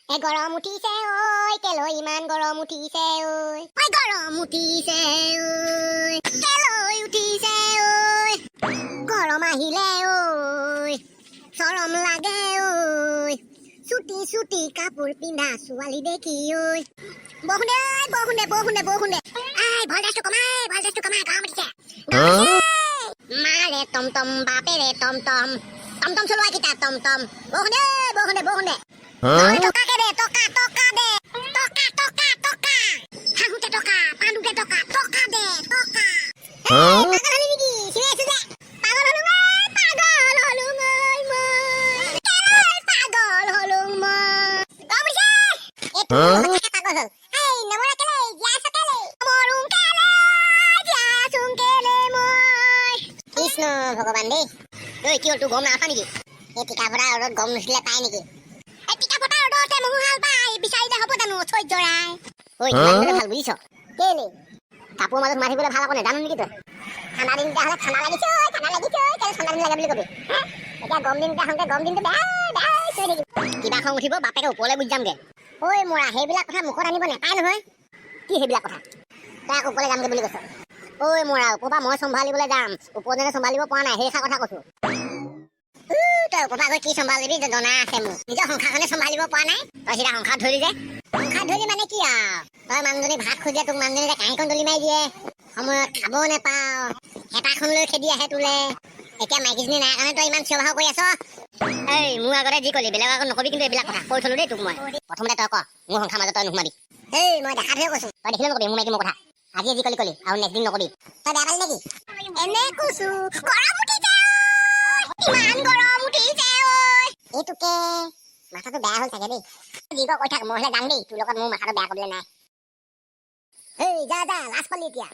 গৰম উঠিছে ঐ কেলৈ ইমান গৰম উঠিছে ঐ গৰম উঠিছে ঐ কেলৈ উঠিছে ঐ গৰম আহিলে ঐ চৰম লাগে ঐ চুটি চুটি কাপোৰ পিন্ধা ছোৱালী দেখি ঐ বৰষুণে এই ভল্টেজটো কমাই গৰম উঠিছে মাৰে টমটম বাপেৰে টমটম টমটম চলোৱা কিটা টমটম বৰষুণে টকা দে টকা দে টকা হাঁহুতে টকা পাণ্ডুতে টকা দে টকা পাগল হলি নেকি চিনে আছো যে পাগল হলুং গম উঠিছে এইটো পাগল হল এই নমৰা কেলে গিয়াছ কেলে মৰুং কেলে গিয়াছুং কেলে মই কৃষ্ণ ভগৱান দেই তই কি হ'ল তোৰ গম নাপা নেকি এই টিকা ফটা ৰ'দত গম নুঠিলে পাই নেকি বিচাৰিলে হ'ব জানো থৈজৰাই ঐ ইমান ভাল বুজিছ কেলে কাপোৰ মাজত মাৰি থাকিবলৈ ভাল আকৌ নেজানো নেকি তই ঠাণ্ডা দিনটা হ'লে ঠাণ্ডা লাগিছে কেলে ঠাণ্ডা দিন লাগে বুলি কবি এতিয়া গৰম দিনটা হওঁতে গৰম দিনটো বেয়া চৈ থাকিব কিবা খং উঠিব বাপেকে ওপৰলৈ গুচি যামগে ঐ মৰা সেইবিলাক কথা মুখত আনিব নাপায় নহয় কি সেইবিলাক কথা তই আকৌ ওপৰলৈ যামগে বুলি কৈছ ঐ মৰা ওপৰৰ পৰা মই চম্ভালিবলৈ যাম ওপৰজনে চম্ভালিব পৰা নাই সেইষাৰ কথা কৈছো তই ওপৰ পৰা গৈ কি চম্ভালিবি জনা আছে মোৰ নিজৰ সংসাৰখনে চম্ভালিব পৰা নাই তই সিধা সংসাৰ ধৰি যে সংসাৰ ধৰি মানে কি আৰু তই মানুহজনী ভাত খোজে তোক মানুহজনী কাঁহীখন দলি মাৰি দিয়ে সময়ত খাবও নেপাও হেতাখন লৈ খেদি আহে তোলে এতিয়া মাইকীজনী নাই কাৰণে তই ইমান চিঞৰ বাখৰ কৰি আছ এই মোৰ আগতে যি কলি বেলেগ আগত নকবি কিন্তু এইবিলাক কথা কৈ থলো দেই তোক মই প্ৰথমতে তই ক মোৰ সংসাৰ মাজত তই নোসোমাবি এই মই দেখাতহে কৈছো তই দেখিলে নকবি মোৰ মাইকী মোৰ কথা আজি যি কলি আৰু নেক্সট দিন নকবি তই বেয়া পালি নেকি এনে কৈছো গৰম উঠিছে ইমান গৰম উঠিছে এইটোকে মাথাটো বেয়া হ'ল চাগে দেই যি কৈ থাক মই হ'লে যাম দেই তোৰ লগত মোৰ মাথাটো বেয়া কৰিবলৈ নাই এই যা লাজ পালি এতিয়া